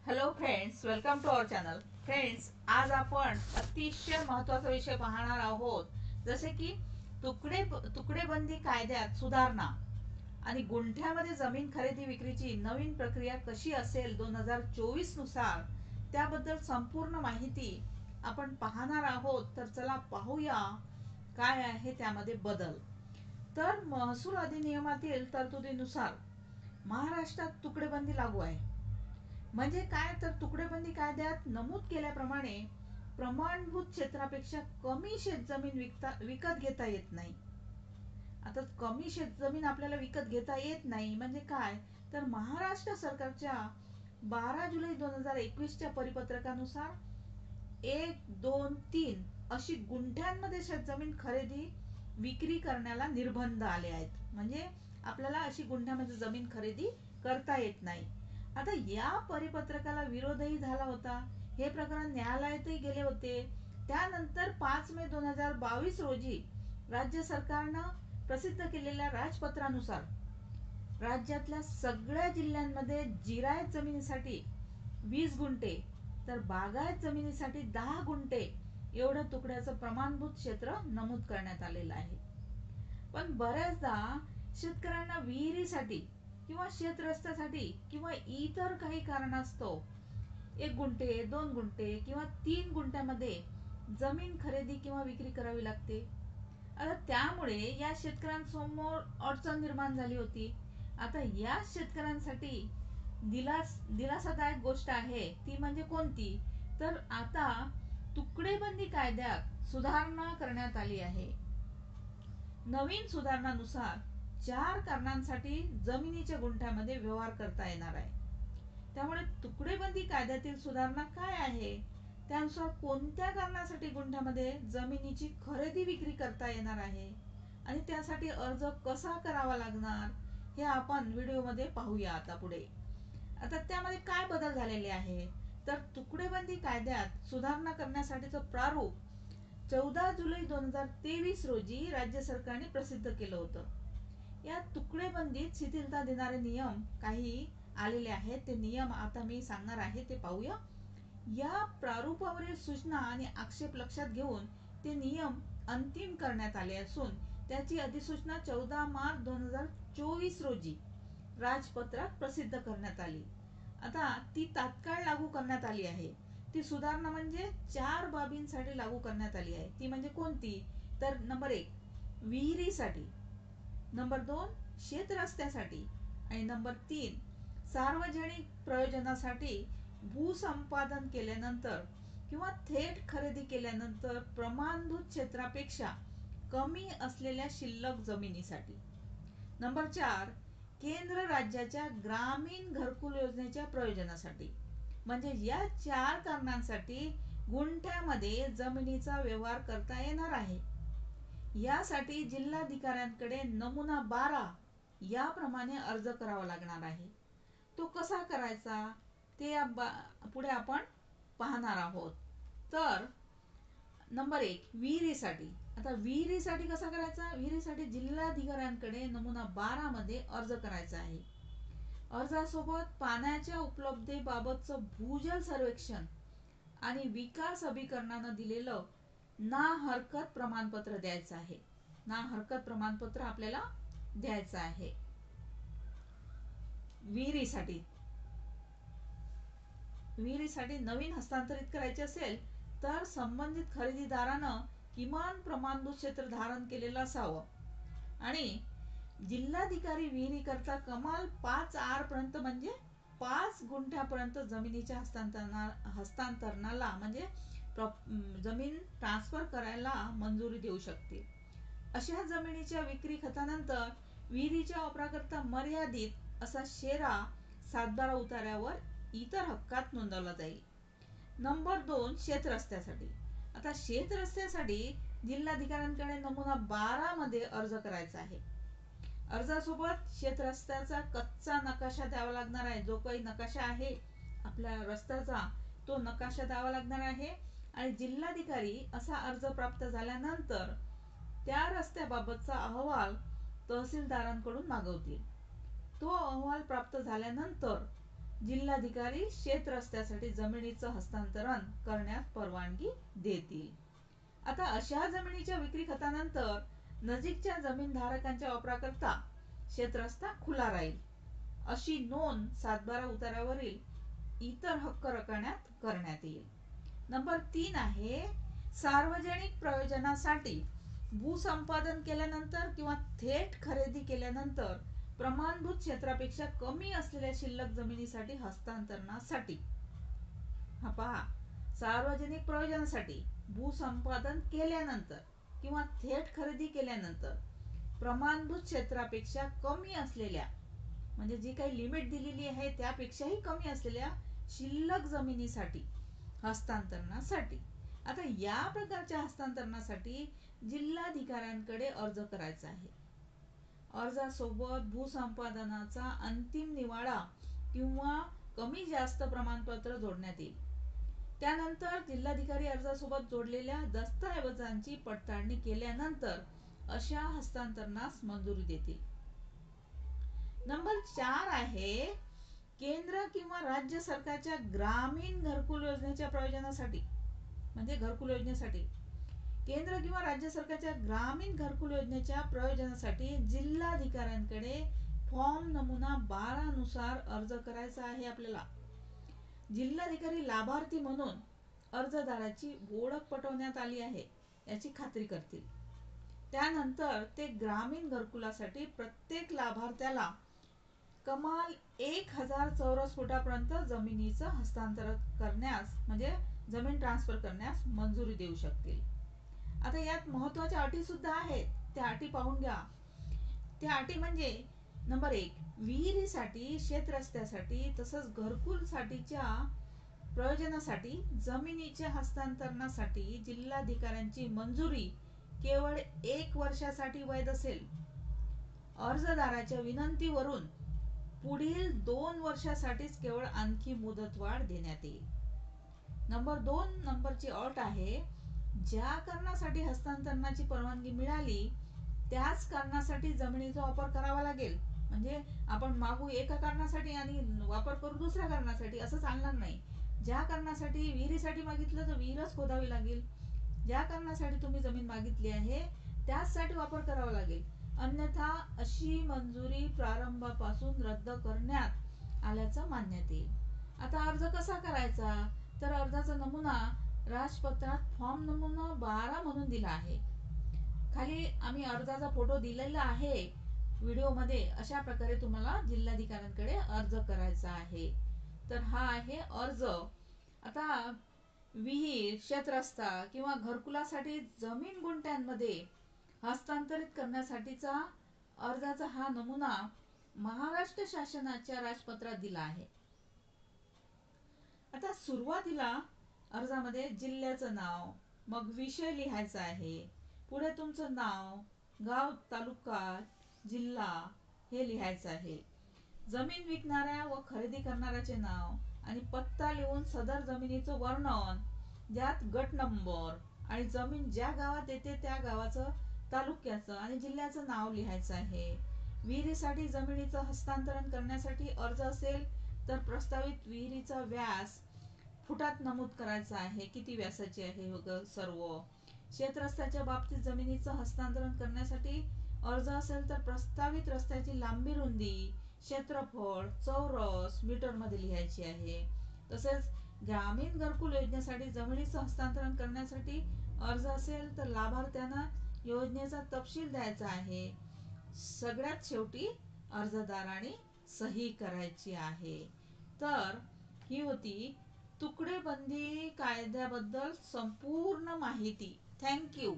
Hello friends, welcome to our channel. Friends, आज आपण अतिशय महत्त्वाचा विषय पाहणार आहोत, जसे की तुकडेबंदी कायद्यात सुधारणा आणि गुंठ्यामध्ये जमीन खरेदी विक्रीची नवीन प्रक्रिया कशी असेल 2024 नुसार, त्याबद्दल संपूर्ण माहिती आपण पाहणार आहोत. तर चला पाहूया काय आहे त्यामध्ये बदल. तर महसूल अधिनियमातील तरतुदीनुसार महाराष्ट्रात तुकडेबंदी लागू आहे. म्हणजे काय, तर तुकडेबंदी कायद्यात नमूद केल्याप्रमाणे प्रमाणभूत क्षेत्रापेक्षा कमी शेतजमीन विकत घेता येत नाही. आता कमी शेतजमीन आपल्याला विकत घेता येत नाही म्हणजे काय, तर महाराष्ट्र सरकारच्या 12 जुलै 2021 परिपत्रकानुसार 1, 2, 3 अशी गुंठ्यांमध्ये शेतजमीन खरेदी विक्री करण्याला निर्बंध आले आहेत. म्हणजे आपल्याला अशी गुंठ्यामध्ये जमीन खरेदी करता येत नाही. आता या परिपत्रकाला विरोधही झाला होता. हे प्रकरण न्यायालयातही गेले होते. त्यानंतर 5 मे 2022 रोजी राज्य सरकारनं प्रसिद्ध केलेल्या राजपत्रानुसार राज्यातल्या सगळ्या जिल्ह्यांमध्ये जिरायत जमिनीसाठी 20 गुंठे तर बागायत जमिनीसाठी 10 गुंठे एवढं तुकड्याचं प्रमाणभूत क्षेत्र नमूद करण्यात आलेलं आहे. पण बऱ्याचदा शेतकऱ्यांना विहिरीसाठी किंवा शेत रस्त्यासाठी किंवा इतर काही कारणास्तव 1 गुंठे, 2 गुंठे किंवा 3 गुंठ्यामध्ये जमीन खरेदी किंवा विक्री करावी लागते. आता त्यामुळे या शेतकऱ्यांसमोर अडचण निर्माण झाली होती. आता या शेतकऱ्यांसाठी दिलासादायक गोष्ट आहे ती म्हणजे कोणती, तर आता तुकडेबंदी कायद्यात सुधारणा करण्यात आली आहे. नवीन सुधारणानुसार 4 कारणांसाठी जमिनीच्या गुंठ्यामध्ये व्यवहार करता येणार आहे. त्यामुळे तुकडेबंदी कायद्यातील सुधारणा काय आहे, त्यानुसार कोणत्या कारणासाठी गुंठ्यामध्ये जमिनीची खरेदी विक्री करता येणार आहे आणि त्यासाठी अर्ज कसा करावा लागणार हे आपण व्हिडिओमध्ये पाहूया आता पुढे. आता त्यामध्ये काय बदल झालेले आहे, तर तुकडेबंदी कायद्यात सुधारणा करण्यासाठीचं प्रारूप 14 जुलै 2023 रोजी राज्य सरकारने प्रसिद्ध केलं होतं. या तुकडेबंदीत शिथिलता देणारे नियम काही आलेले आहेत. ते नियम आता मी सांगणार आहे, ते पाहूया. या प्रारूपावरील सूचना आणि आक्षेप लक्षात घेऊन ते नियम अंतिम करण्यात आले असून त्याची अधिसूचना 14 मार्च 2024 रोजी राजपत्रात प्रसिद्ध करण्यात आली. आता ती तात्काळ लागू करण्यात आली आहे. ती सुधारणा म्हणजे 4 बाबींसाठी लागू करण्यात आली आहे. ती म्हणजे कोणती, तर नंबर 1 विहिरीसाठी, नंबर 2 शेत रस्त्यासाठी आणि नंबर 3 सार्वजनिक प्रयोजनासाठी भूसंपादन केल्यानंतर किंवा थेट खरेदी केल्यानंतर प्रमाणभूत क्षेत्रापेक्षा कमी असलेल्या शिल्लक जमिनीसाठी. नंबर 4 केंद्र राज्याच्या ग्रामीण घरकुल योजनेच्या प्रयोजनासाठी. म्हणजे या 4 कारणांसाठी गुंठ्यामध्ये जमिनीचा व्यवहार करता येणार आहे. यासाठी जिल्हाधिकाऱ्यांकडे नमुना 12 याप्रमाणे अर्ज करावा लागणार आहे. तो कसा करायचा ते पुढे आपण पाहणार आहोत. तर नंबर 1 विहिरीसाठी. आता विहिरीसाठी कसा करायचा, विहिरीसाठी जिल्हाधिकाऱ्यांकडे नमुना 12 मध्ये अर्ज करायचा आहे. अर्जासोबत पाण्याच्या उपलब्धतेबाबतचं भूजल सर्वेक्षण आणि विकास अभिकरणानं दिलेलं ना हरकत प्रमाणपत्र द्यायचं आहे. ना हरकत प्रमाणपत्र आपल्याला द्यायचं आहे विहिरीसाठी. विहिरीसाठी नवीन हस्तांतरित करायचे असेल तर संबंधित खरेदीदारानं किमान प्रमाणभूत क्षेत्र धारण केलेलं असावं आणि जिल्हाधिकारी विहिरीकरता कमाल 5 आर पर्यंत म्हणजे 5 गुंठ्यापर्यंत जमिनीच्या हस्तांतरणाला म्हणजे जमीन ट्रान्सफर करायला मंजुरी देऊ शकते. अशा जमिनीच्या विक्री खतानंतर विहिरीच्या वापराकरता मर्यादित असा शेरा सातबारा उतार्यावर इतर हक्कात नोंदवला जाईल. नंबर 2 शेत रस्त्यासाठी. आता शेत रस्त्यासाठी जिल्हाधिकाऱ्यांकडे नमुना 12 मध्ये अर्ज करायचा आहे. अर्जासोबत शेत रस्त्याचा कच्चा नकाशा द्यावा लागणार आहे. जो काही नकाशा आहे आपल्या रस्त्याचा तो नकाशा द्यावा लागणार आहे आणि जिल्हाधिकारी असा अर्ज प्राप्त झाल्यानंतर त्या रस्त्याबाबतचा अहवाल तहसीलदारांकडून मागवतील. तो अहवाल प्राप्त झाल्यानंतर जिल्हाधिकारी शेत रस्त्यासाठी जमिनीचं हस्तांतरण करण्यास परवानगी देतील. आता अशा जमिनीच्या विक्री खतानंतर नजीकच्या जमीनधारकांच्या वापराकरता शेतरस्ता खुला राहील अशी नोंद सातबारा उतारावरील इतर हक्क रकान्यात करण्यात येईल. नंबर 3 आहे सार्वजनिक प्रयोजनासाठी भूसंपादन केल्यानंतर किंवा थेट खरेदी केल्यानंतर प्रमाणभूत क्षेत्रापेक्षा कमी असलेल्या शिल्लक जमिनीसाठी हस्तांतरणासाठी. हा पहा, सार्वजनिक प्रयोजनासाठी भूसंपादन केल्यानंतर किंवा थेट खरेदी केल्यानंतर प्रमाणभूत क्षेत्रापेक्षा कमी असलेल्या, म्हणजे जी काही लिमिट दिलेली आहे त्यापेक्षाही कमी असलेल्या शिल्लक जमिनीसाठी हस्तांतरणासाठी. आता या प्रकारच्या हस्तांतरणासाठी जिल्हाधिकाऱ्यांकडे अर्ज करायचा आहे. अर्जासोबत भूसंपादनाचा अंतिम निवाडा किंवा कमी जास्त प्रमाणपत्र जोडण्यात येईल. त्यानंतर जिल्हाधिकारी अर्जासोबत जोडलेल्या दस्तऐवजांची पडताळणी केल्यानंतर अशा हस्तांतरणास मंजुरी देतील. नंबर 4 आहे केंद्र किंवा राज्य सरकारच्या ग्रामीण घरकुल योजनेच्या प्रयोजनासाठी, म्हणजे घरकुल योजनेसाठी केंद्र किंवा राज्य सरकारच्या ग्रामीण घरकुल योजनेच्या प्रयोजनासाठी जिल्हाधिकाऱ्यांकडे फॉर्म नमुना 12 नुसार अर्ज करायचा आहे. आपल्याला जिल्हाधिकारी लाभार्थी म्हणून अर्जदाराची ओळख पटवण्यात आली आहे याची खात्री करतील. त्यानंतर ते ग्रामीण घरकुलासाठी प्रत्येक लाभार्थ्याला कमाल 1000 चौरस फुटापर्यंत जमिनीचं हस्तांतरण करण्यास, म्हणजे जमीन ट्रान्सफर करण्यास मंजुरी देऊ शकतील. आता यात महत्वाच्या अटी सुद्धा आहेत, त्या अटी पाहून घ्या. त्या अटी म्हणजे नंबर 1, विहिरीसाठी, शेत रस्त्यासाठी तसंच घरकुल साठीच्या प्रयोजनासाठी जमिनीच्या हस्तांतरणासाठी जिल्हाधिकाऱ्यांची मंजुरी केवळ 1 वर्षासाठी वैध असेल. अर्जदाराच्या विनंतीवरून पुढील 2 वर्षासाठीच केवळ आणखी मुदतवाढ देण्यात येईल. नंबर 2 नंबरची अट आहे ज्या कारणासाठी हस्तांतरणाची परवानगी मिळाली त्याच कारणासाठी जमिनीचा वापर करावा लागेल. म्हणजे आपण मागू एका कारणासाठी आणि वापर करू दुसऱ्या कारणासाठी असं चालणार नाही. ज्या कारणासाठी विहिरीसाठी मागितलं तर विहीरच खोदावी लागेल. ज्या कारणासाठी तुम्ही जमीन मागितली आहे त्याचसाठी वापर करावा लागेल. अन्यथा अशी मंजुरी प्रारंभापासून रद्द करण्यात आल्याचं मानण्यात येईल. आता अर्ज कसा करायचा, तर अर्जाचा नमुना राजपत्रात फॉर्म नमुना 12 म्हणून दिला आहे. खाली आम्ही अर्जाचा फोटो दिलेला आहे व्हिडिओमध्ये. अशा प्रकारे तुम्हाला जिल्हाधिकाऱ्यांकडे अर्ज करायचा आहे. तर हा आहे अर्ज. आता विहीर, शेतरस्ता किंवा घरकुलासाठी जमीन गुंठ्यांमध्ये हस्तांतरित करण्यासाठीचा अर्जाचा हा नमुना महाराष्ट्र शासनाच्या राजपत्रात दिला आहे. आता सुरुवातीला अर्जामध्ये जिल्ह्याचं नाव, मग विषय लिहायचा आहे, पुढे तुमचं नाव, गाव, तालुका, जिल्हा हे लिहायचं आहे. जमीन विकणाऱ्या व खरेदी करणाऱ्याचे नाव आणि पत्ता लिहून सदर जमिनीचं वर्णन, ज्यात गट नंबर आणि जमीन ज्या गावात येते त्या गावाचं, तालुक्याचं आणि जिल्ह्याचं नाव लिहायचं आहे. विहिरीसाठी जमिनीचं हस्तांतरण करण्यासाठी अर्ज असेल तर प्रस्तावित विहिरीचा व्यास फुटात नमूद करायचा आहे, किती व्यासाची आहे सर्व. शेतरस्त्याच्या बाबतीत जमिनीचं हस्तांतरण करण्यासाठी अर्ज असेल तर प्रस्तावित रस्त्याची लांबी, रुंदी, क्षेत्रफळ चौरस मीटर मध्ये लिहायची आहे. तसेच ग्रामीण घरकुल योजनेसाठी जमिनीचं हस्तांतरण करण्यासाठी अर्ज असेल तर लाभार्थ्यांना योजनेचा तपशील द्यायचा आहे. सगळ्यात शेवटी अर्जदाराने सही करायची आहे. तर ही होती तुकडेबंदी कायद्याबद्दल संपूर्ण माहिती. थँक्यू.